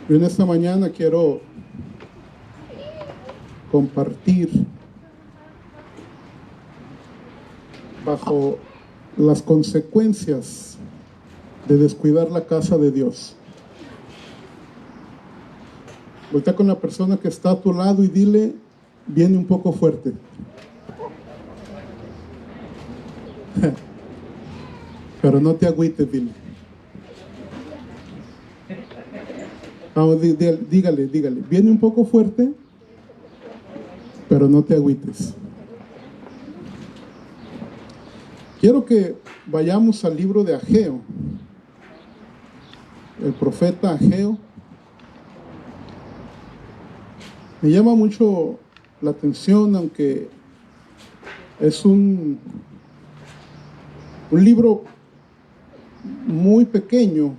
Yo en esta mañana quiero compartir bajo las consecuencias de descuidar la casa de Dios. Voltea con la persona que está a tu lado y dile, viene un poco fuerte. Pero no te agüites, dile. Vamos, dígale, viene un poco fuerte, pero no te agüites. Quiero que vayamos al libro de Ageo, el profeta Ageo. Me llama mucho la atención, aunque es un libro muy pequeño.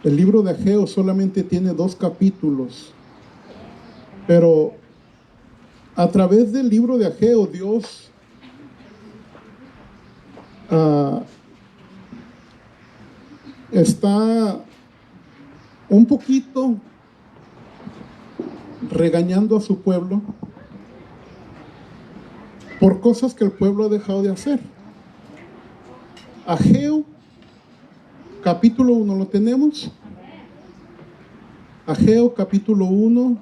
El libro de Ageo solamente tiene 2 capítulos, pero a través del libro de Ageo Dios está un poquito regañando a su pueblo por cosas que el pueblo ha dejado de hacer. Ageo capítulo 1, ¿lo tenemos? Ageo capítulo 1.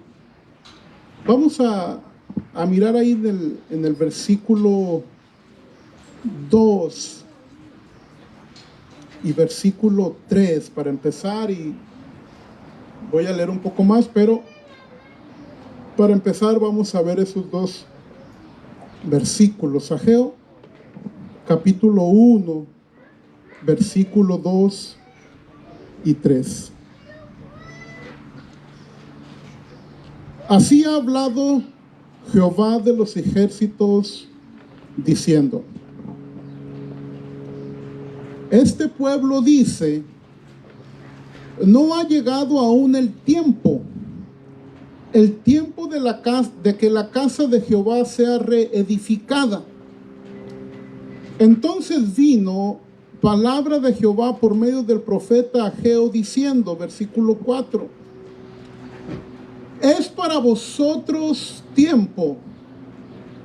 Vamos a mirar ahí en el versículo 2 y versículo 3 para empezar, y voy a leer un poco más, pero para empezar vamos a ver esos 2 versículos. Ageo capítulo 1, versículo 2 y 3. Así ha hablado Jehová de los ejércitos, diciendo: este pueblo dice, no ha llegado aún el tiempo de que la casa de Jehová sea reedificada. Entonces vino palabra de Jehová por medio del profeta Ageo diciendo, versículo 4: es para vosotros tiempo,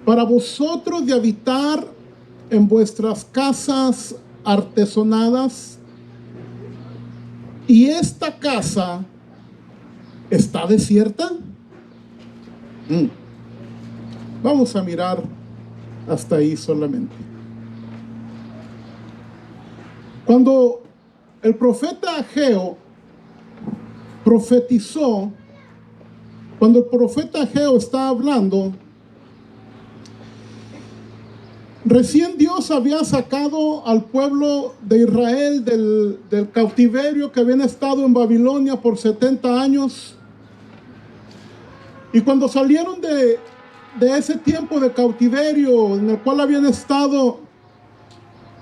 para vosotros de habitar en vuestras casas artesonadas, y esta casa está desierta. Vamos a mirar hasta ahí solamente. Cuando el profeta Ageo profetizó, cuando el profeta Ageo está hablando, recién Dios había sacado al pueblo de Israel del cautiverio que habían estado en Babilonia por 70 años. Y cuando salieron de ese tiempo de cautiverio en el cual habían estado,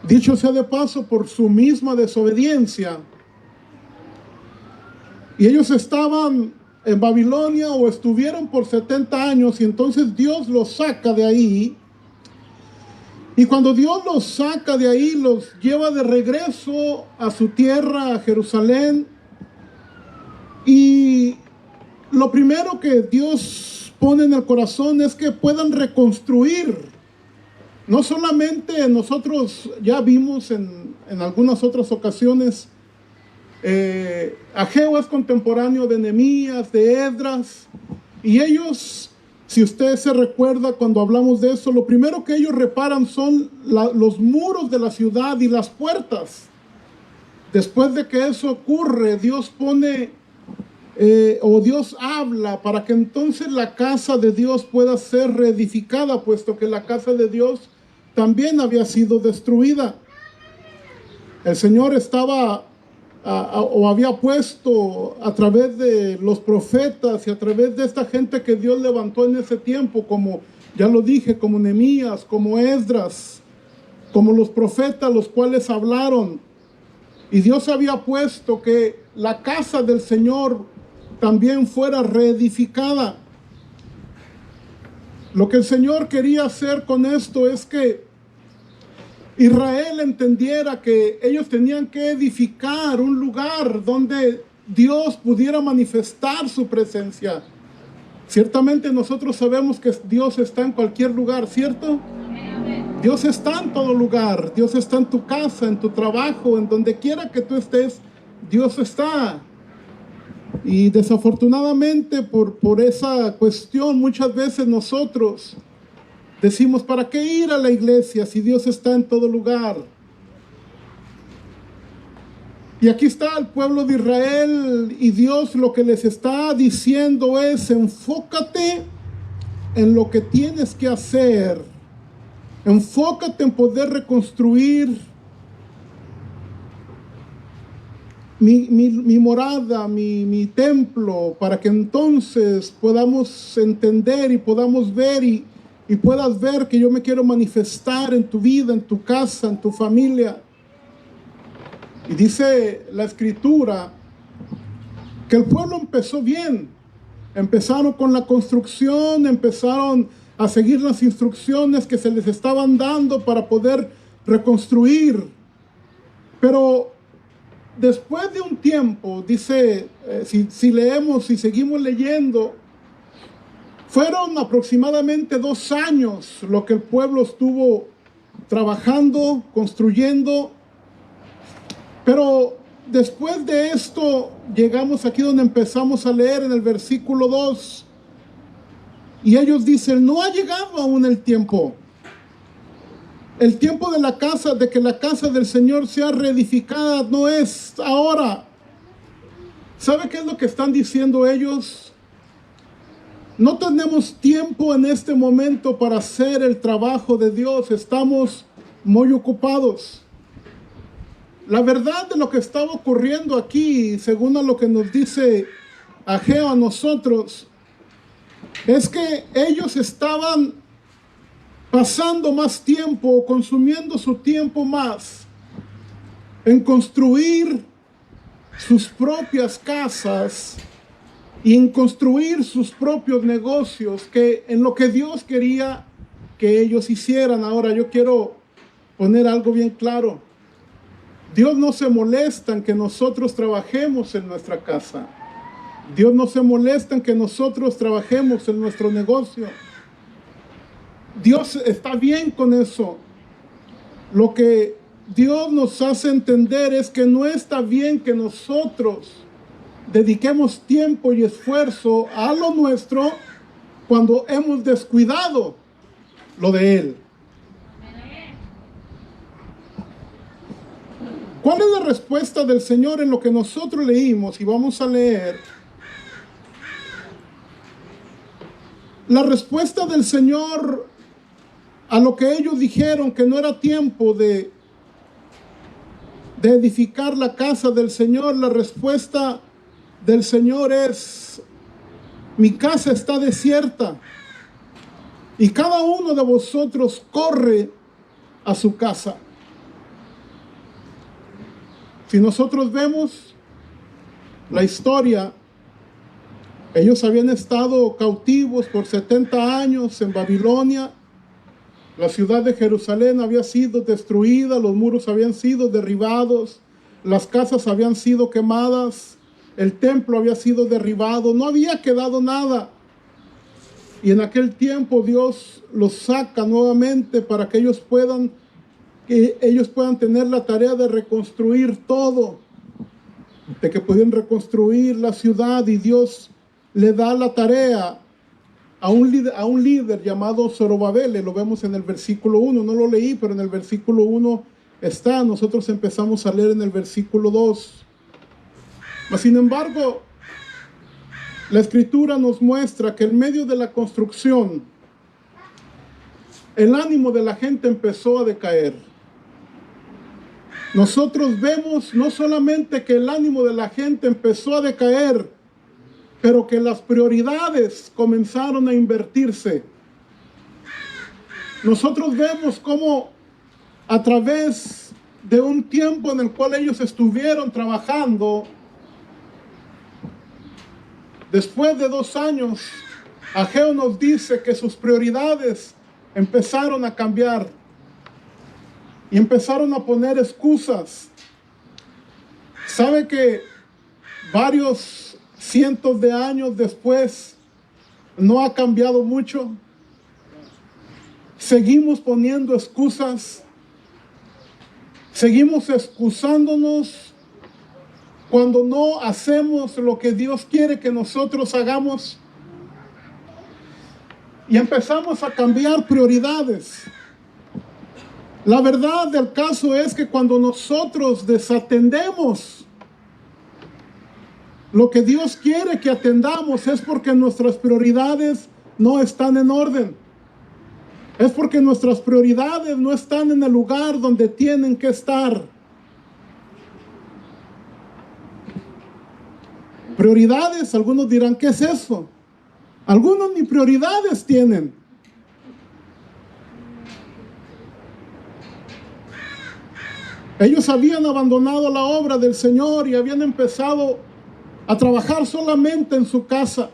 dicho sea de paso, por su misma desobediencia, y ellos estaban en Babilonia o estuvieron por 70 años, y entonces Dios los saca de ahí. Y cuando Dios los saca de ahí, los lleva de regreso a su tierra, a Jerusalén. Y lo primero que Dios pone en el corazón es que puedan reconstruir. No solamente nosotros ya vimos en algunas otras ocasiones, Ageo es contemporáneo de Nehemías, de Esdras, y ellos, si usted se recuerda cuando hablamos de eso, lo primero que ellos reparan son los muros de la ciudad y las puertas. Después de que eso ocurre, Dios pone Dios habla para que entonces la casa de Dios pueda ser reedificada, puesto que la casa de Dios también había sido destruida. El Señor estaba o había puesto a través de los profetas y a través de esta gente que Dios levantó en ese tiempo, como ya lo dije, como Nehemías, como Esdras, como los profetas, los cuales hablaron. Y Dios había puesto que la casa del Señor también fuera reedificada. Lo que el Señor quería hacer con esto es que Israel entendiera que ellos tenían que edificar un lugar donde Dios pudiera manifestar su presencia. Ciertamente nosotros sabemos que Dios está en cualquier lugar, ¿cierto? Dios está en todo lugar. Dios está en tu casa, en tu trabajo, en donde quiera que tú estés, Dios está. Y desafortunadamente por esa cuestión muchas veces nosotros decimos, ¿para qué ir a la iglesia si Dios está en todo lugar? Y aquí está el pueblo de Israel y Dios lo que les está diciendo es: enfócate en lo que tienes que hacer. Enfócate en poder reconstruir mi morada, mi templo, para que entonces podamos entender y podamos ver y puedas ver que yo me quiero manifestar en tu vida, en tu casa, en tu familia. Y dice la escritura que el pueblo empezó bien. Empezaron con la construcción, empezaron a seguir las instrucciones que se les estaban dando para poder reconstruir. Pero después de un tiempo, dice, si leemos y seguimos leyendo, fueron aproximadamente 2 años lo que el pueblo estuvo trabajando, construyendo. Pero después de esto, llegamos aquí donde empezamos a leer en el versículo 2. Y ellos dicen, no ha llegado aún el tiempo. El tiempo de la casa, de que la casa del Señor sea reedificada, no es ahora. ¿Sabe qué es lo que están diciendo ellos? No tenemos tiempo en este momento para hacer el trabajo de Dios. Estamos muy ocupados. La verdad de lo que estaba ocurriendo aquí, según a lo que nos dice Ageo a nosotros, es que ellos estaban pasando más tiempo, consumiendo su tiempo más en construir sus propias casas y en construir sus propios negocios que en lo que Dios quería que ellos hicieran. Ahora yo quiero poner algo bien claro. Dios no se molesta en que nosotros trabajemos en nuestra casa. Dios no se molesta en que nosotros trabajemos en nuestro negocio. Dios está bien con eso. Lo que Dios nos hace entender es que no está bien que nosotros dediquemos tiempo y esfuerzo a lo nuestro cuando hemos descuidado lo de Él. ¿Cuál es la respuesta del Señor en lo que nosotros leímos? Y vamos a leer. La respuesta del Señor a lo que ellos dijeron que no era tiempo de edificar la casa del Señor, la respuesta del Señor es: mi casa está desierta y cada uno de vosotros corre a su casa. Si nosotros vemos la historia, ellos habían estado cautivos por 70 años en Babilonia. La ciudad de Jerusalén había sido destruida, los muros habían sido derribados, las casas habían sido quemadas, el templo había sido derribado, no había quedado nada. Y en aquel tiempo Dios los saca nuevamente para que ellos puedan tener la tarea de reconstruir todo, de que pueden reconstruir la ciudad, y Dios le da la tarea a un líder llamado Zorobabel. Lo vemos en el versículo 1, no lo leí, pero en el versículo 1 está. Nosotros empezamos a leer en el versículo 2. Mas, sin embargo, la escritura nos muestra que en medio de la construcción, el ánimo de la gente empezó a decaer. Nosotros vemos no solamente que el ánimo de la gente empezó a decaer, pero que las prioridades comenzaron a invertirse. Nosotros vemos cómo a través de un tiempo en el cual ellos estuvieron trabajando, después de 2 años, Ageo nos dice que sus prioridades empezaron a cambiar y empezaron a poner excusas. ¿Sabe que varios cientos de años después, no ha cambiado mucho. Seguimos poniendo excusas, seguimos excusándonos cuando no hacemos lo que Dios quiere que nosotros hagamos. Y empezamos a cambiar prioridades. La verdad del caso es que cuando nosotros desatendemos lo que Dios quiere que atendamos, es porque nuestras prioridades no están en orden. Es porque nuestras prioridades no están en el lugar donde tienen que estar. Prioridades, algunos dirán, ¿qué es eso? Algunos ni prioridades tienen. Ellos habían abandonado la obra del Señor y habían empezado a trabajar solamente en su casa.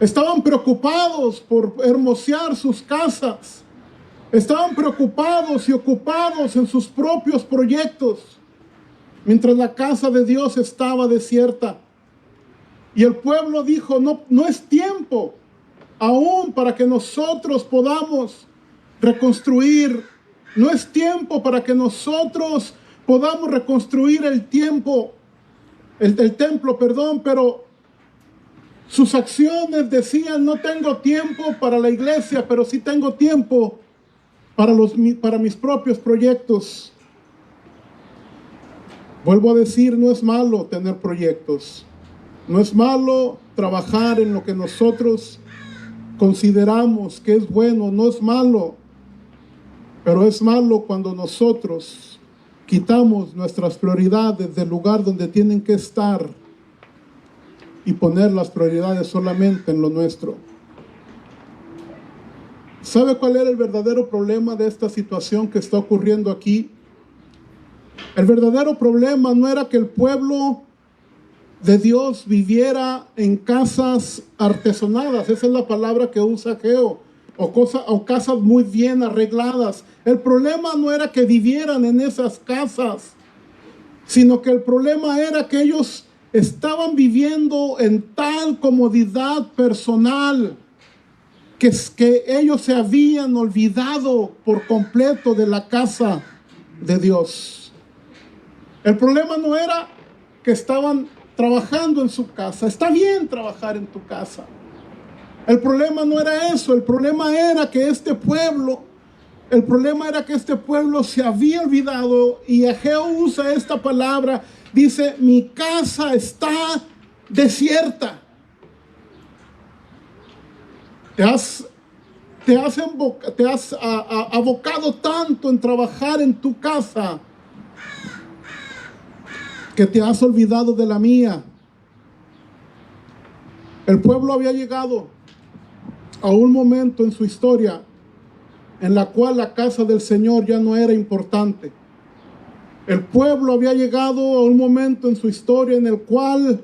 Estaban preocupados por hermosear sus casas. Estaban preocupados y ocupados en sus propios proyectos, mientras la casa de Dios estaba desierta. Y el pueblo dijo, no es tiempo aún para que nosotros podamos reconstruir. No es tiempo para que nosotros podamos reconstruir el templo, pero sus acciones decían, no tengo tiempo para la iglesia, pero sí tengo tiempo para mis propios proyectos. Vuelvo a decir, no es malo tener proyectos. No es malo trabajar en lo que nosotros consideramos que es bueno. No es malo. Pero es malo cuando nosotros quitamos nuestras prioridades del lugar donde tienen que estar y poner las prioridades solamente en lo nuestro. ¿Sabe cuál era el verdadero problema de esta situación que está ocurriendo aquí? El verdadero problema no era que el pueblo de Dios viviera en casas artesonadas. Esa es la palabra que usa Ageo. O casas muy bien arregladas. El problema no era que vivieran en esas casas, sino que el problema era que ellos estaban viviendo en tal comodidad personal que ellos se habían olvidado por completo de la casa de Dios. El problema no era que estaban trabajando en su casa. Está bien trabajar en tu casa. El problema no era eso. El problema era que este pueblo se había olvidado, y Ageo usa esta palabra. Dice, mi casa está desierta. Te has abocado tanto en trabajar en tu casa que te has olvidado de la mía. El pueblo había llegado a un momento en su historia en la cual la casa del Señor ya no era importante. El pueblo había llegado a un momento en su historia en el cual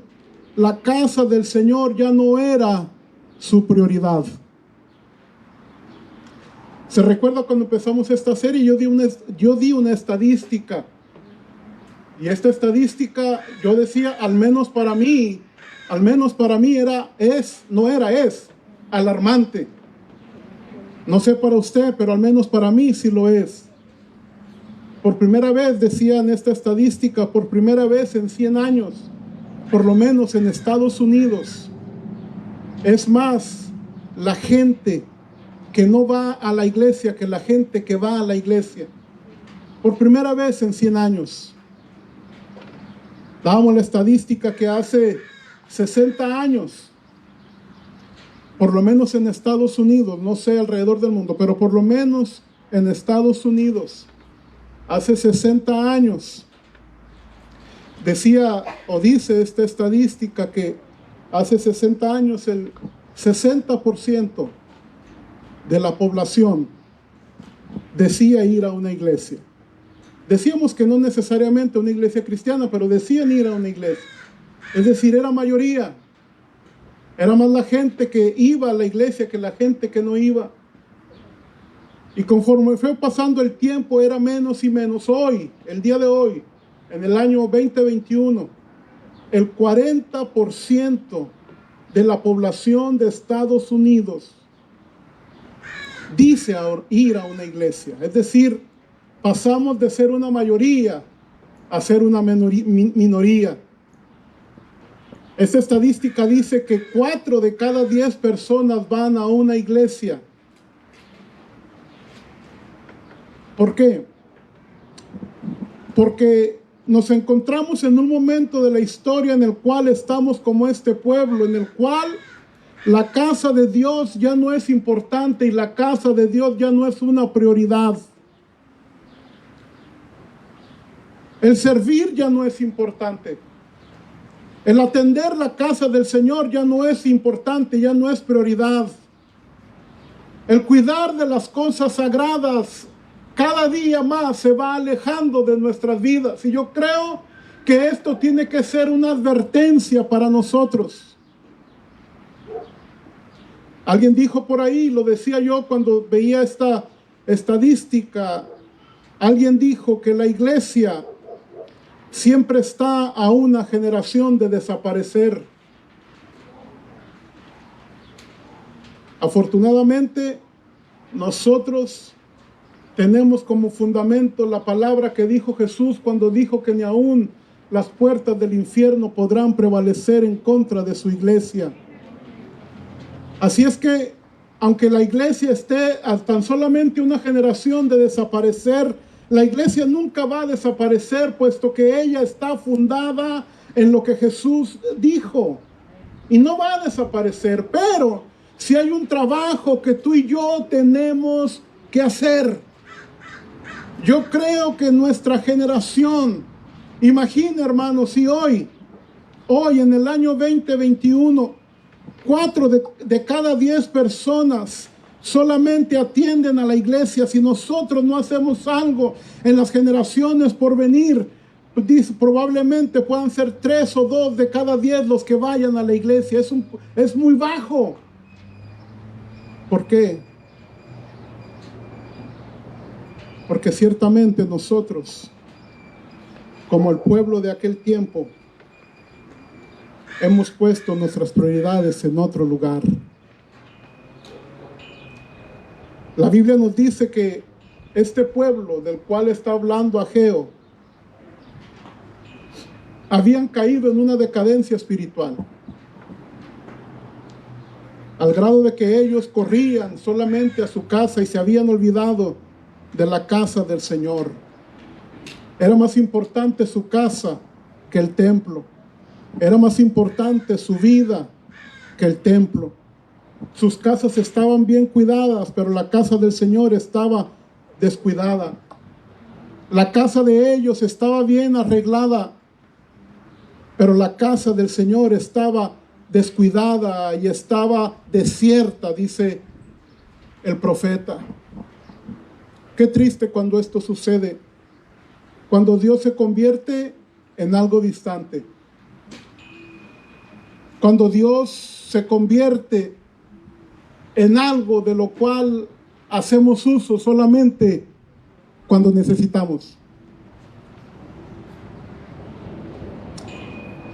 la casa del Señor ya no era su prioridad. ¿Se recuerda cuando empezamos esta serie? Yo di una estadística. Y esta estadística, yo decía, al menos para mí es alarmante. No sé para usted, pero al menos para mí sí lo es. Por primera vez, decía en esta estadística, por primera vez en 100 años, por lo menos en Estados Unidos, es más la gente que no va a la iglesia que la gente que va a la iglesia. Por primera vez en 100 años. Dábamos la estadística que hace 60 años, por lo menos en Estados Unidos, no sé alrededor del mundo, pero por lo menos en Estados Unidos, hace 60 años, decía o dice esta estadística que hace 60 años el 60% de la población decía ir a una iglesia. Decíamos que no necesariamente una iglesia cristiana, pero decían ir a una iglesia. Es decir, era mayoría. Era más la gente que iba a la iglesia que la gente que no iba. Y conforme fue pasando el tiempo, era menos y menos. Hoy, el día de hoy, en el año 2021, el 40% de la población de Estados Unidos dice ir a una iglesia. Es decir, pasamos de ser una mayoría a ser una minoría. Esta estadística dice que 4 de cada 10 personas van a una iglesia. ¿Por qué? Porque nos encontramos en un momento de la historia en el cual estamos como este pueblo, en el cual la casa de Dios ya no es importante y la casa de Dios ya no es una prioridad. El servir ya no es importante. El atender la casa del Señor ya no es importante, ya no es prioridad. El cuidar de las cosas sagradas cada día más se va alejando de nuestras vidas. Y yo creo que esto tiene que ser una advertencia para nosotros. Alguien dijo por ahí, lo decía yo cuando veía esta estadística, alguien dijo que la iglesia siempre está a una generación de desaparecer. Afortunadamente, nosotros tenemos como fundamento la palabra que dijo Jesús cuando dijo que ni aún las puertas del infierno podrán prevalecer en contra de su iglesia. Así es que, aunque la iglesia esté a tan solamente una generación de desaparecer, la iglesia nunca va a desaparecer, puesto que ella está fundada en lo que Jesús dijo. Y no va a desaparecer, pero si hay un trabajo que tú y yo tenemos que hacer. Yo creo que nuestra generación, imagina hermanos, si hoy en el año 2021, 4 de cada 10 personas solamente atienden a la iglesia. Si nosotros no hacemos algo en las generaciones por venir, probablemente puedan ser 3 o 2 de cada 10 los que vayan a la iglesia. Es muy bajo. ¿Por qué? Porque ciertamente nosotros, como el pueblo de aquel tiempo, hemos puesto nuestras prioridades en otro lugar. La Biblia nos dice que este pueblo del cual está hablando Ageo habían caído en una decadencia espiritual, al grado de que ellos corrían solamente a su casa y se habían olvidado de la casa del Señor. Era más importante su casa que el templo. Era más importante su vida que el templo. Sus casas estaban bien cuidadas, pero la casa del Señor estaba descuidada. La casa de ellos estaba bien arreglada, pero la casa del Señor estaba descuidada y estaba desierta, dice el profeta. Qué triste cuando esto sucede, cuando Dios se convierte en algo distante, cuando Dios se convierte en algo de lo cual hacemos uso solamente cuando necesitamos.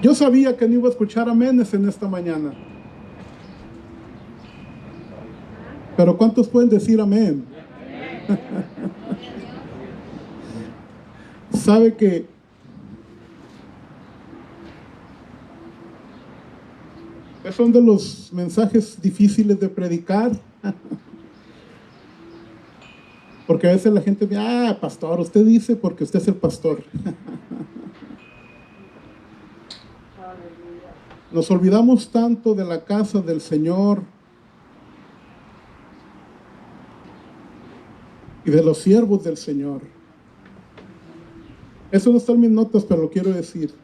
Yo sabía que no iba a escuchar aménes en esta mañana, pero ¿cuántos pueden decir amén? Sabe que son de los mensajes difíciles de predicar, porque a veces la gente dice, pastor, usted dice porque usted es el pastor. Nos olvidamos tanto de la casa del Señor y de los siervos del Señor. Eso no está en mis notas, pero lo quiero decir.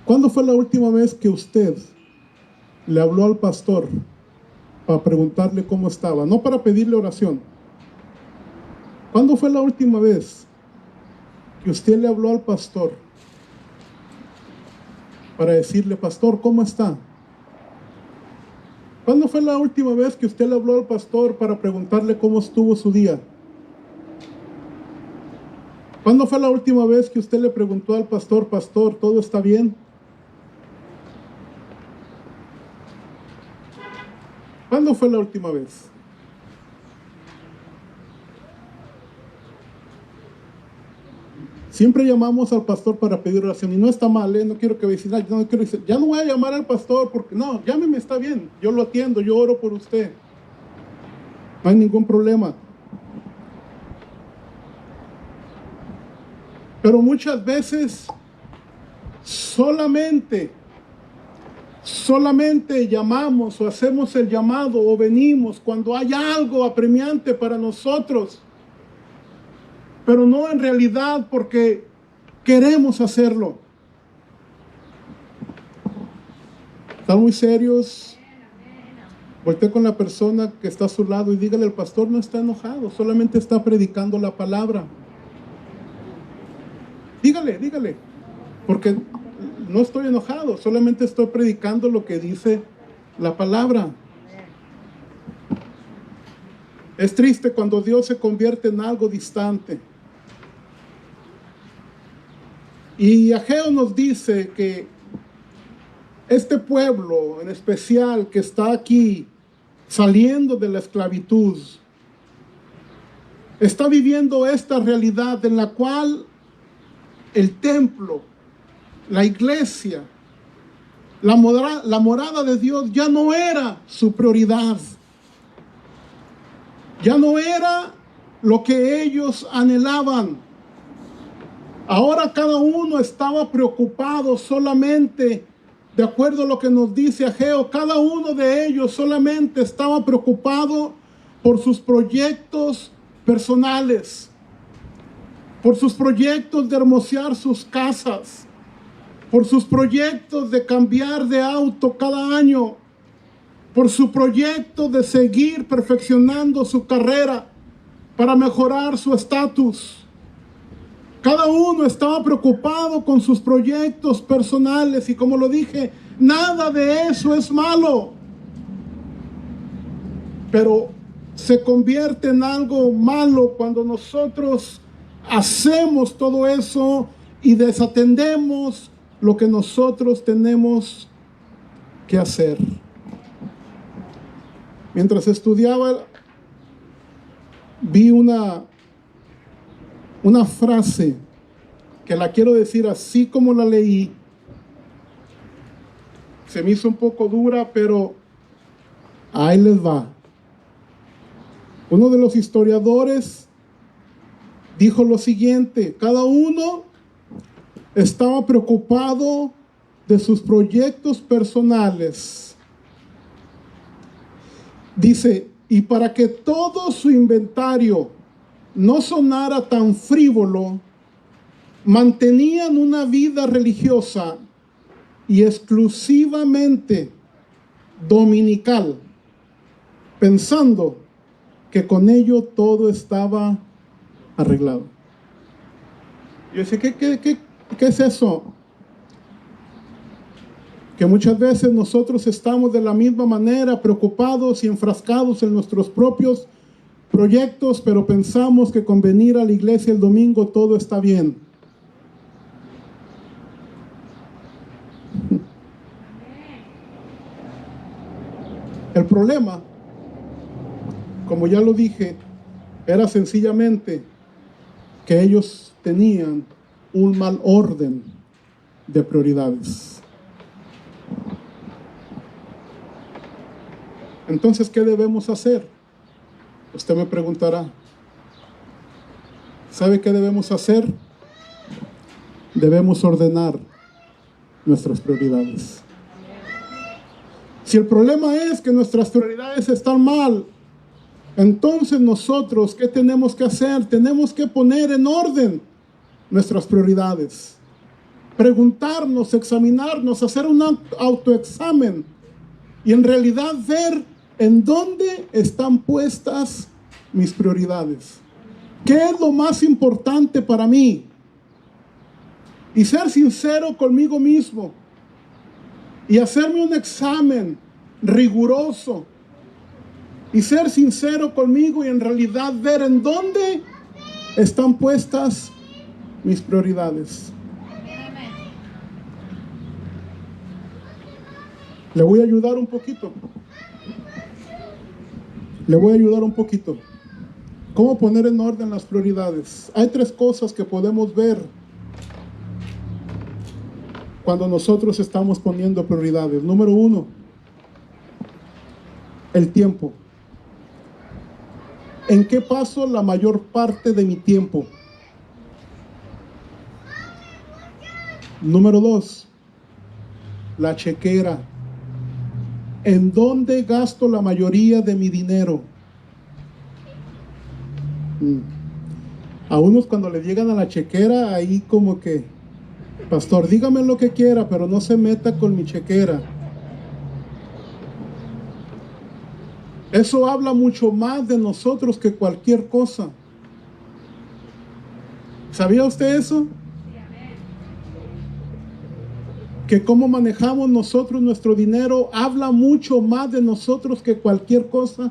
¿Cuándo fue la última vez que usted le habló al pastor para preguntarle cómo estaba? No para pedirle oración. ¿Cuándo fue la última vez que usted le habló al pastor para decirle, pastor, ¿cómo está? ¿Cuándo fue la última vez que usted le habló al pastor para preguntarle cómo estuvo su día? ¿Cuándo fue la última vez que usted le preguntó al pastor, pastor, ¿todo está bien? ¿Cuándo fue la última vez? Siempre llamamos al pastor para pedir oración y no está mal, no quiero que decir, no quiero decir, ya no voy a llamar al pastor porque no, llámeme, está bien, yo lo atiendo, yo oro por usted. No hay ningún problema. Pero muchas veces solamente llamamos o hacemos el llamado o venimos cuando hay algo apremiante para nosotros, pero no en realidad porque queremos hacerlo. ¿Están muy serios? Voltea con la persona que está a su lado y dígale, el pastor no está enojado, solamente está predicando la palabra. Dígale, porque no estoy enojado, solamente estoy predicando lo que dice la palabra. Es triste cuando Dios se convierte en algo distante. Y Ageo nos dice que este pueblo en especial que está aquí saliendo de la esclavitud, está viviendo esta realidad en la cual el templo, la iglesia, la morada de Dios ya no era su prioridad. Ya no era lo que ellos anhelaban. Ahora cada uno estaba preocupado solamente, de acuerdo a lo que nos dice Ageo, cada uno de ellos solamente estaba preocupado por sus proyectos personales, por sus proyectos de hermosear sus casas, por sus proyectos de cambiar de auto cada año, por su proyecto de seguir perfeccionando su carrera para mejorar su estatus. Cada uno estaba preocupado con sus proyectos personales y, como lo dije, nada de eso es malo. Pero se convierte en algo malo cuando nosotros hacemos todo eso y desatendemos lo que nosotros tenemos que hacer. Mientras estudiaba, vi una frase que la quiero decir así como la leí. Se me hizo un poco dura, pero ahí les va. Uno de los historiadores dijo lo siguiente: cada uno estaba preocupado de sus proyectos personales. Dice, y para que todo su inventario no sonara tan frívolo, mantenían una vida religiosa y exclusivamente dominical, pensando que con ello todo estaba arreglado. Yo decía, ¿qué es eso? Que muchas veces nosotros estamos de la misma manera preocupados y enfrascados en nuestros propios proyectos, pero pensamos que con venir a la iglesia el domingo todo está bien. El problema, como ya lo dije, era sencillamente que ellos tenían un mal orden de prioridades. Entonces, ¿qué debemos hacer? Usted me preguntará. ¿Sabe qué debemos hacer? Debemos ordenar nuestras prioridades. Si el problema es que nuestras prioridades están mal, entonces nosotros, ¿qué tenemos que hacer? Tenemos que poner en orden nuestras prioridades. Preguntarnos, examinarnos, hacer un autoexamen y en realidad ver en dónde están puestas mis prioridades. ¿Qué es lo más importante para mí? Y ser sincero conmigo mismo y hacerme un examen riguroso y ser sincero conmigo y en realidad ver en dónde están puestas mis prioridades? Le voy a ayudar un poquito. Le voy a ayudar un poquito. ¿Cómo poner en orden las prioridades? Hay tres cosas que podemos ver cuando nosotros estamos poniendo prioridades. Número uno, el tiempo. ¿En qué paso la mayor parte de mi tiempo? Número dos, la chequera. ¿En dónde gasto la mayoría de mi dinero? A unos cuando le llegan a la chequera, ahí como que, pastor, dígame lo que quiera, pero no se meta con mi chequera. Eso habla mucho más de nosotros que cualquier cosa. ¿Sabía usted eso? Que cómo manejamos nosotros nuestro dinero habla mucho más de nosotros que cualquier cosa.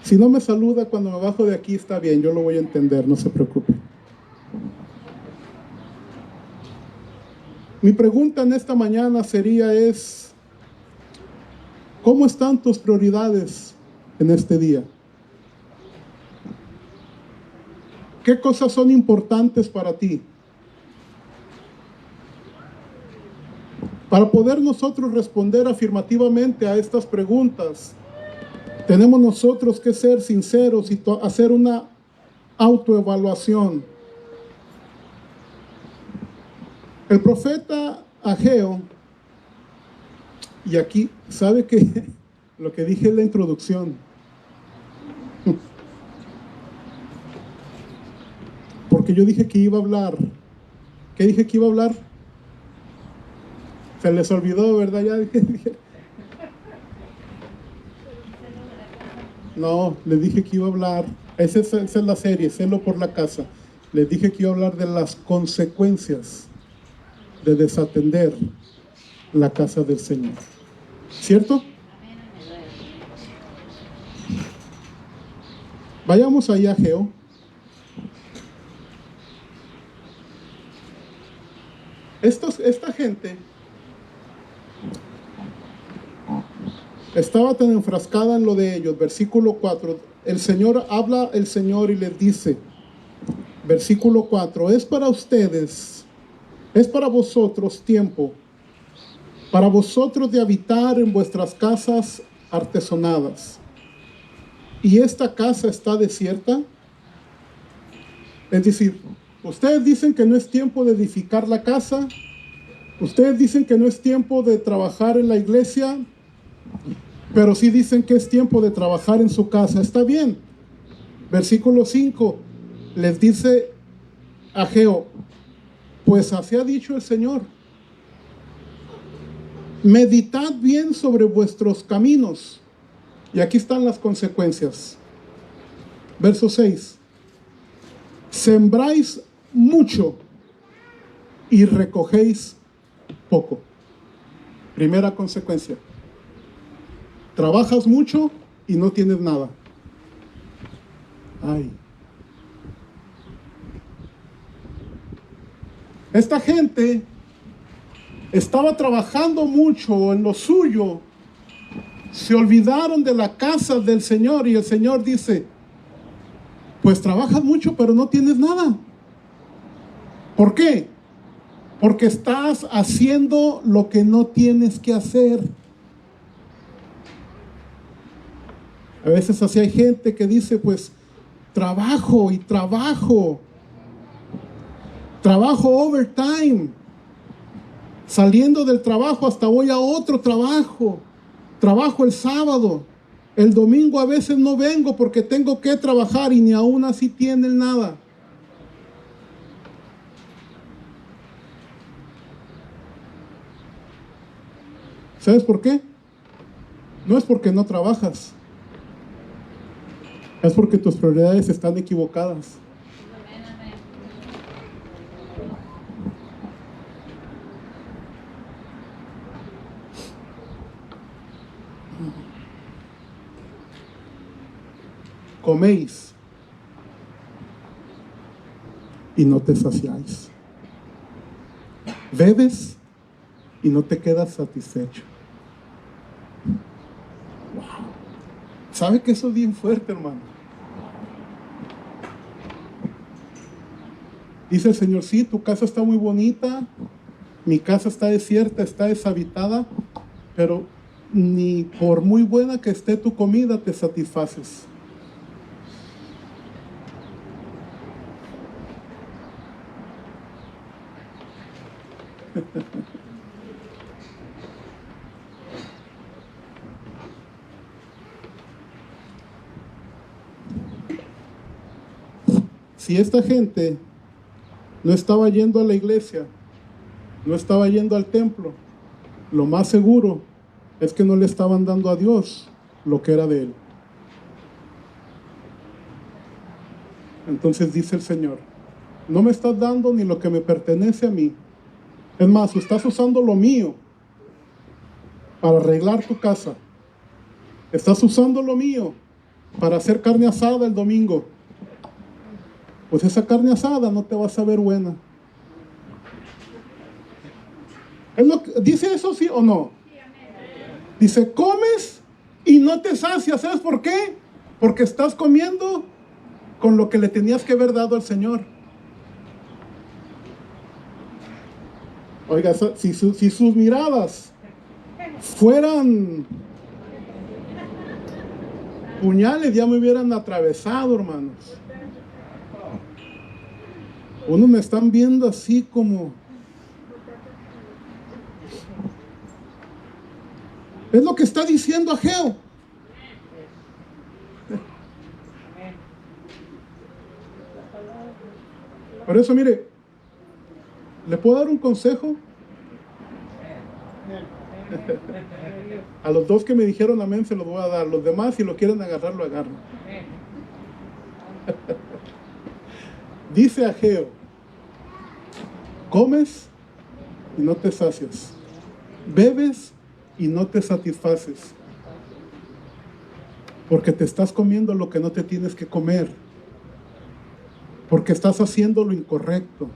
Si no me saluda cuando me bajo de aquí, está bien, yo lo voy a entender, no se preocupe. Mi pregunta en esta mañana es, ¿cómo están tus prioridades en este día? ¿Qué cosas son importantes para ti? Para poder nosotros responder afirmativamente a estas preguntas, tenemos nosotros que ser sinceros y hacer una autoevaluación. El profeta Ageo, y aquí, ¿sabe que lo que dije en la introducción? Porque yo dije que iba a hablar. ¿Qué dije que iba a hablar? Se les olvidó, ¿verdad? Ya dije. No, les dije que iba a hablar. Esa es la serie, Celo por la Casa. Les dije que iba a hablar de las consecuencias de desatender la casa del Señor. ¿Cierto? Vayamos allá, Ageo. Esta gente estaba tan enfrascada en lo de ellos. Versículo 4. El Señor y les dice, versículo 4, es para ustedes, es para vosotros tiempo, para vosotros de habitar en vuestras casas artesonadas. ¿Y esta casa está desierta? Es decir, ustedes dicen que no es tiempo de edificar la casa, ustedes dicen que no es tiempo de trabajar en la iglesia, pero sí dicen que es tiempo de trabajar en su casa. Está bien. Versículo 5 les dice Ageo, pues así ha dicho el Señor, meditad bien sobre vuestros caminos. Y aquí están las consecuencias. Verso 6. Sembráis mucho y recogéis poco. Primera consecuencia. Trabajas mucho y no tienes nada. Ay. Esta gente estaba trabajando mucho en lo suyo. Se olvidaron de la casa del Señor y el Señor dice, pues trabajas mucho pero no tienes nada. ¿Por qué? Porque estás haciendo lo que no tienes que hacer. A veces así hay gente que dice, pues trabajo y trabajo overtime, saliendo del trabajo hasta voy a otro trabajo el sábado, el domingo a veces no vengo porque tengo que trabajar y ni aún así tienen nada. ¿Sabes por qué? No es porque no trabajas, es porque tus prioridades están equivocadas. coméis y no te saciáis. Bebes y no te quedas satisfecho. Wow. ¿Sabe que eso es bien fuerte, hermano? Dice el Señor, sí, tu casa está muy bonita, mi casa está desierta, está deshabitada, pero ni por muy buena que esté tu comida te satisfaces. Si esta gente no estaba yendo a la iglesia, no estaba yendo al templo, lo más seguro es que no le estaban dando a Dios lo que era de él. Entonces dice el Señor, no me estás dando ni lo que me pertenece a mí. Es más, estás usando lo mío para arreglar tu casa. Estás usando lo mío para hacer carne asada el domingo. Pues esa carne asada no te va a saber buena. ¿Es lo que, dice eso sí o no? Dice, comes y no te sacias. ¿Sabes por qué? Porque estás comiendo con lo que le tenías que haber dado al Señor. Oiga, si sus miradas fueran puñales, ya me hubieran atravesado, hermanos. Uno me están viendo así como... Es lo que está diciendo Ageo. Por eso, mire, ¿le puedo dar un consejo? A los dos que me dijeron amén se los voy a dar. Los demás, si lo quieren agarrar, lo agarran. Dice Ageo, comes y no te sacias. Bebes y no te satisfaces. Porque te estás comiendo lo que no te tienes que comer. Porque estás haciendo lo incorrecto.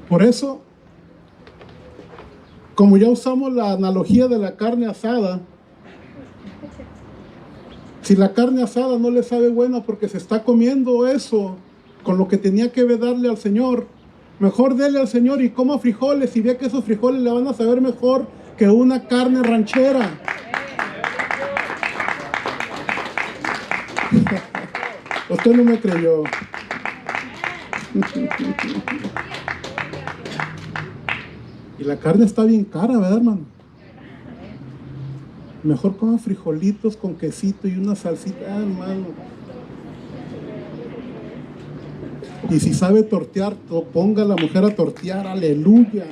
Por eso, como ya usamos la analogía de la carne asada, si la carne asada no le sabe buena porque se está comiendo eso con lo que tenía que darle al Señor, mejor dele al Señor y coma frijoles y vea que esos frijoles le van a saber mejor que una carne ranchera. Usted no me creyó. Y la carne está bien cara, ¿verdad, hermano? Mejor coma frijolitos con quesito y una salsita, hermano. Y si sabe tortear, ponga a la mujer a tortear, aleluya.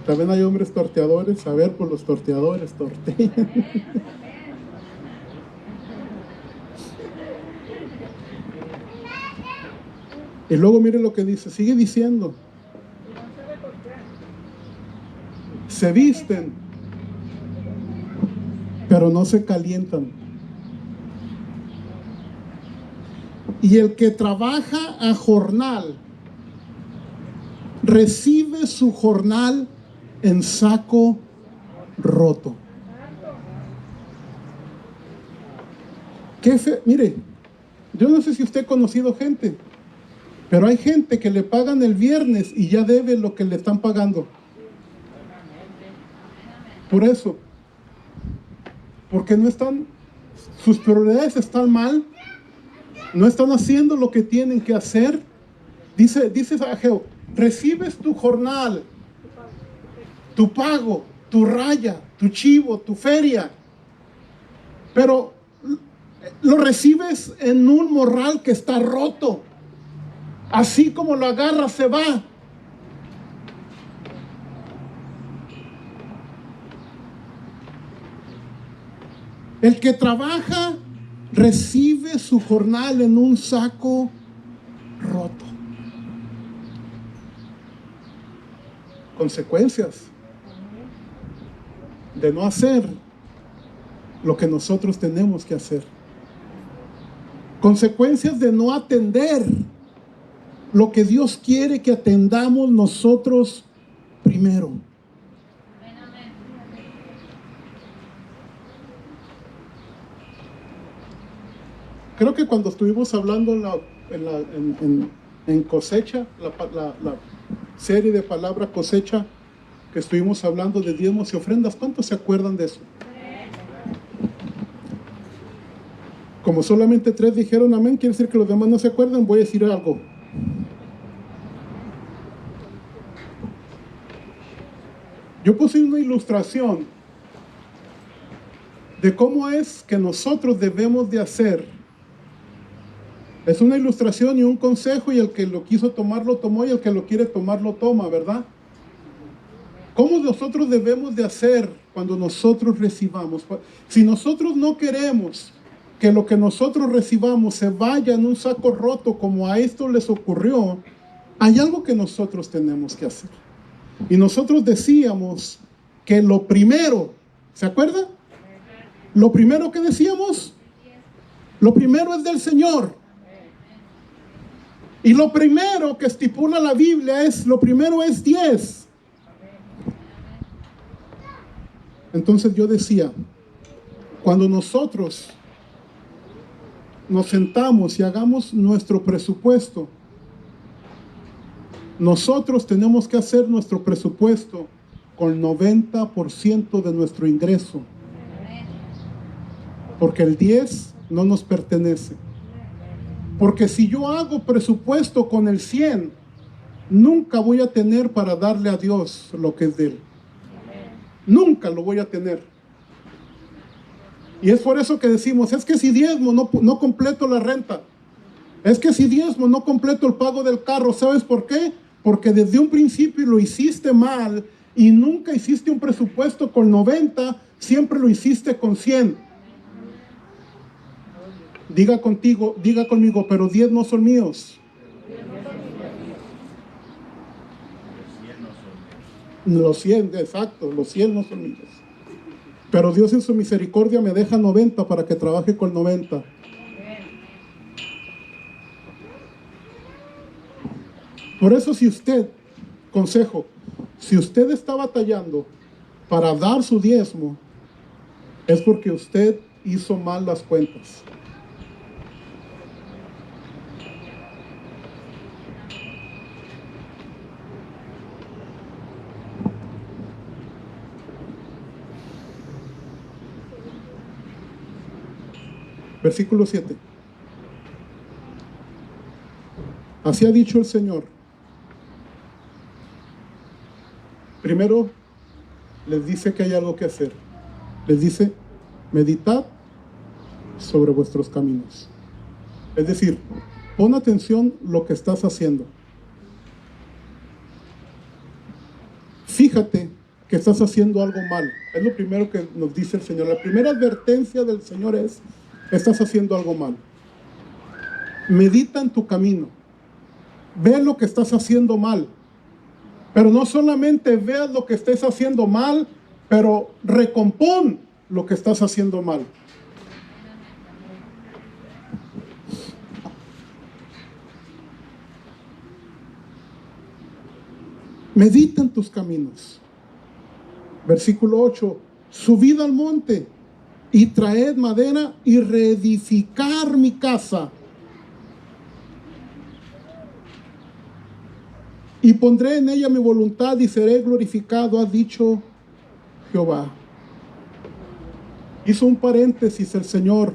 También hay hombres torteadores, a ver, por los torteadores, tortean. Y luego mire lo que dice, sigue diciendo. Se visten, pero no se calientan. Y el que trabaja a jornal, recibe su jornal en saco roto. Mire, yo no sé si usted ha conocido gente, pero hay gente que le pagan el viernes y ya debe lo que le están pagando. Por eso, porque no están, sus prioridades están mal, no están haciendo lo que tienen que hacer. Dice Ageo, recibes tu jornal, tu pago, tu raya, tu chivo, tu feria, pero lo recibes en un morral que está roto. Así como lo agarra, se va. El que trabaja recibe su jornal en un saco roto. Consecuencias de no hacer lo que nosotros tenemos que hacer. Consecuencias de no atender lo que Dios quiere que atendamos nosotros primero. Creo que cuando estuvimos hablando en cosecha, la serie de palabra cosecha, que estuvimos hablando de diezmos y ofrendas, ¿cuántos se acuerdan de eso? Como solamente 3 dijeron amén, quiere decir que los demás no se acuerdan. Voy a decir algo. Yo puse una ilustración de cómo es que nosotros debemos de hacer. Es una ilustración y un consejo, y el que lo quiso tomar lo tomó, y el que lo quiere tomar lo toma, ¿verdad? ¿Cómo nosotros debemos de hacer cuando nosotros recibamos? Si nosotros no queremos que lo que nosotros recibamos se vaya en un saco roto como a esto les ocurrió, hay algo que nosotros tenemos que hacer. Y nosotros decíamos que lo primero, ¿se acuerda? Lo primero que decíamos, lo primero es del Señor. Y lo primero que estipula la Biblia es, lo primero es 10. Entonces yo decía, cuando nosotros nos sentamos y hagamos nuestro presupuesto, nosotros tenemos que hacer nuestro presupuesto con 90% de nuestro ingreso, porque el 10 no nos pertenece. Porque si yo hago presupuesto con el 100, nunca voy a tener para darle a Dios lo que es de Él. Nunca lo voy a tener. Y es por eso que decimos, es que si diezmo no completo la renta. Es que si diezmo no completo el pago del carro. ¿Sabes por qué? Porque desde un principio lo hiciste mal y nunca hiciste un presupuesto con 90, siempre lo hiciste con 100. Diga conmigo, pero 10 no son míos. Los 100, exacto, los 100 no son míos. Pero Dios en su misericordia me deja 90 para que trabaje con 90. Por eso consejo, si usted está batallando para dar su diezmo, es porque usted hizo mal las cuentas. Versículo 7. Así ha dicho el Señor. Primero les dice que hay algo que hacer. Les dice, meditad sobre vuestros caminos. Es decir, pon atención lo que estás haciendo. Fíjate que estás haciendo algo mal. Es lo primero que nos dice el Señor. La primera advertencia del Señor es, estás haciendo algo mal. Medita en tu camino. Ve lo que estás haciendo mal. Pero no solamente veas lo que estés haciendo mal, pero recompón lo que estás haciendo mal. Medita en tus caminos. Versículo 8. Subid al monte y traed madera y reedificar mi casa. Y pondré en ella mi voluntad y seré glorificado, ha dicho Jehová. Hizo un paréntesis el Señor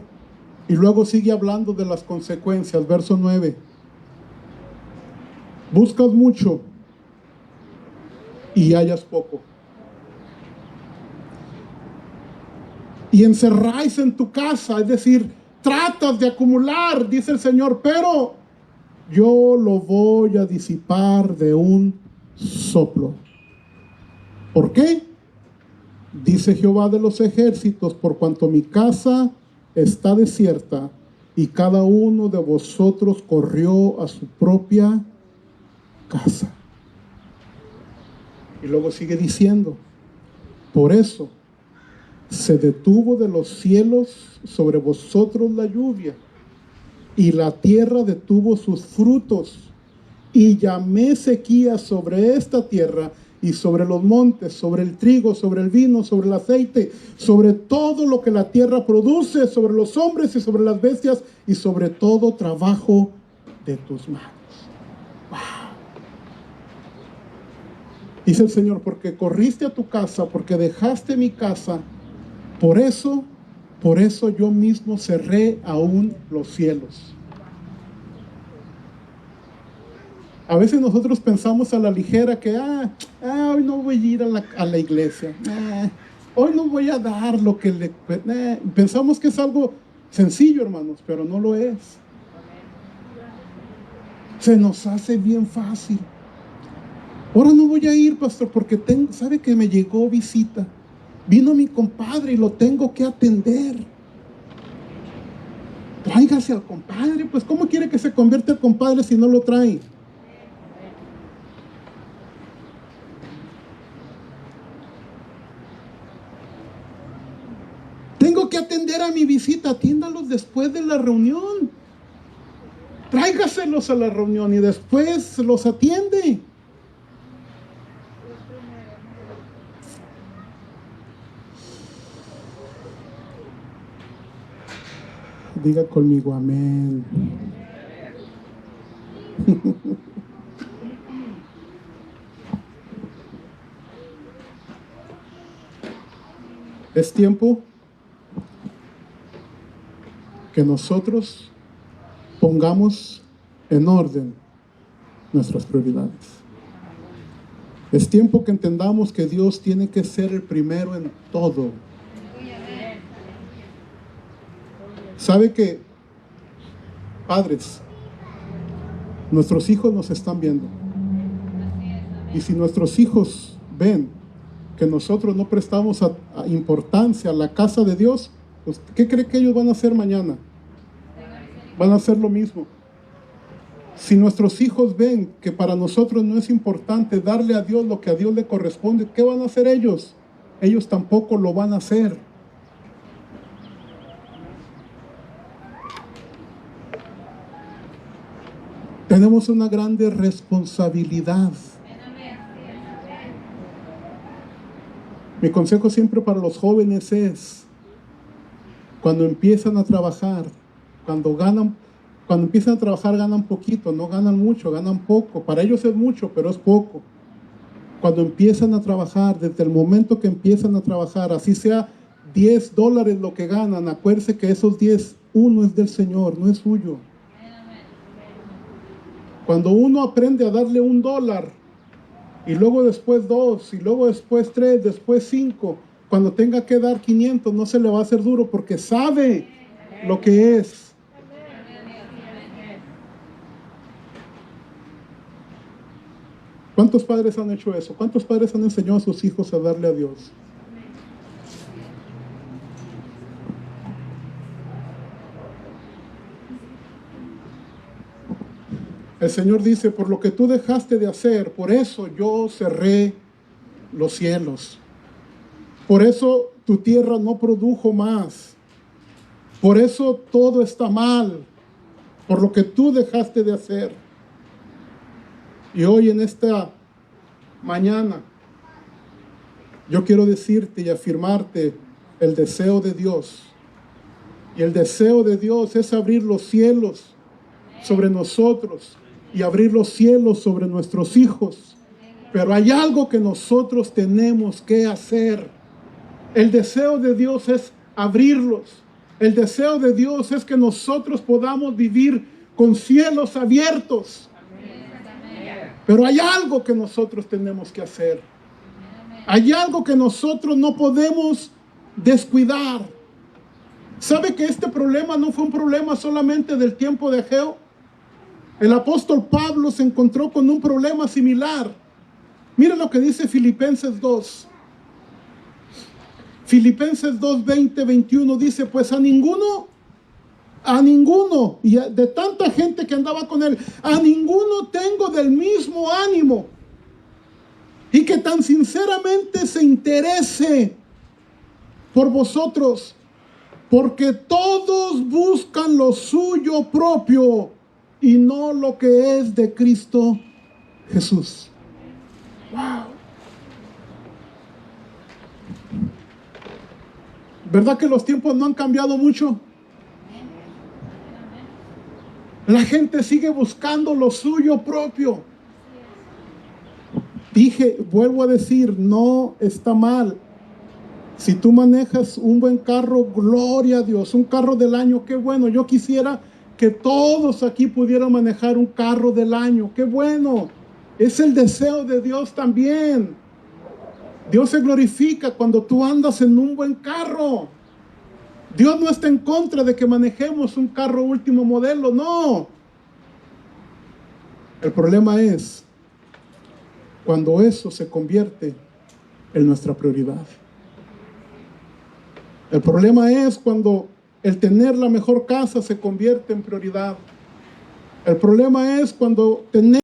y luego sigue hablando de las consecuencias. Verso 9. Buscas mucho y hallas poco. Y encerráis en tu casa, es decir, tratas de acumular, dice el Señor, pero yo lo voy a disipar de un soplo. ¿Por qué? Dice Jehová de los ejércitos, por cuanto mi casa está desierta y cada uno de vosotros corrió a su propia casa. Y luego sigue diciendo, por eso Se detuvo de los cielos sobre vosotros la lluvia, y la tierra detuvo sus frutos, y llamé sequía sobre esta tierra y sobre los montes, sobre el trigo, sobre el vino, sobre el aceite, sobre todo lo que la tierra produce, sobre los hombres y sobre las bestias, y sobre todo trabajo de tus manos. Wow. Dice el Señor, porque corriste a tu casa, porque dejaste mi casa, por eso yo mismo cerré aún los cielos. A veces nosotros pensamos a la ligera que hoy no voy a ir a la iglesia, hoy no voy a dar lo que pensamos que es algo sencillo, hermanos, pero no lo es. Se nos hace bien fácil. Ahora no voy a ir, pastor, porque sabe que me llegó visita. Vino mi compadre y lo tengo que atender. Tráigase al compadre. Pues ¿cómo quiere que se convierta el compadre si no lo trae? Tengo que atender a mi visita. Atiéndalos después de la reunión. Tráigaselos a la reunión y después los atiende. Diga conmigo, amén. Es tiempo que nosotros pongamos en orden nuestras prioridades. Es tiempo que entendamos que Dios tiene que ser el primero en todo. ¿Sabe que, padres, nuestros hijos nos están viendo? Y si nuestros hijos ven que nosotros no prestamos importancia a la casa de Dios, pues, ¿qué cree que ellos van a hacer mañana? Van a hacer lo mismo. Si nuestros hijos ven que para nosotros no es importante darle a Dios lo que a Dios le corresponde, ¿qué van a hacer ellos? Ellos tampoco lo van a hacer. Tenemos una grande responsabilidad. Mi consejo siempre para los jóvenes es, cuando empiezan a trabajar, cuando empiezan a trabajar ganan poquito, no ganan mucho, ganan poco. Para ellos es mucho, pero es poco. Cuando empiezan a trabajar, desde el momento que empiezan a trabajar, así sea $10 lo que ganan, acuérdense que esos 10, uno es del Señor, no es suyo. Cuando uno aprende a darle $1, y luego después 2, y luego después 3, después 5, cuando tenga que dar 500, no se le va a hacer duro porque sabe lo que es. ¿Cuántos padres han hecho eso? ¿Cuántos padres han enseñado a sus hijos a darle a Dios? El Señor dice, por lo que tú dejaste de hacer, por eso yo cerré los cielos. Por eso tu tierra no produjo más. Por eso todo está mal. Por lo que tú dejaste de hacer. Y hoy en esta mañana, yo quiero decirte y afirmarte el deseo de Dios. Y el deseo de Dios es abrir los cielos sobre nosotros y abrir los cielos sobre nuestros hijos. Pero hay algo que nosotros tenemos que hacer. El deseo de Dios es abrirlos. El deseo de Dios es que nosotros podamos vivir con cielos abiertos. Pero hay algo que nosotros tenemos que hacer. Hay algo que nosotros no podemos descuidar. ¿Sabe que este problema no fue un problema solamente del tiempo de Ageo? El apóstol Pablo se encontró con un problema similar. Mira lo que dice Filipenses 2. Filipenses 2, 20, 21 dice, pues a ninguno, y de tanta gente que andaba con él, a ninguno tengo del mismo ánimo y que tan sinceramente se interese por vosotros, porque todos buscan lo suyo propio y no lo que es de Cristo Jesús. Wow. ¿Verdad que los tiempos no han cambiado mucho? La gente sigue buscando lo suyo propio. Vuelvo a decir, no está mal. Si tú manejas un buen carro, gloria a Dios, un carro del año, qué bueno. Yo quisiera que todos aquí pudieran manejar un carro del año, qué bueno. Es el deseo de Dios también. Dios se glorifica cuando tú andas en un buen carro. Dios no está en contra de que manejemos un carro último modelo, no. El problema es cuando eso se convierte en nuestra prioridad. El problema es cuando el tener la mejor casa se convierte en prioridad. El problema es cuando tener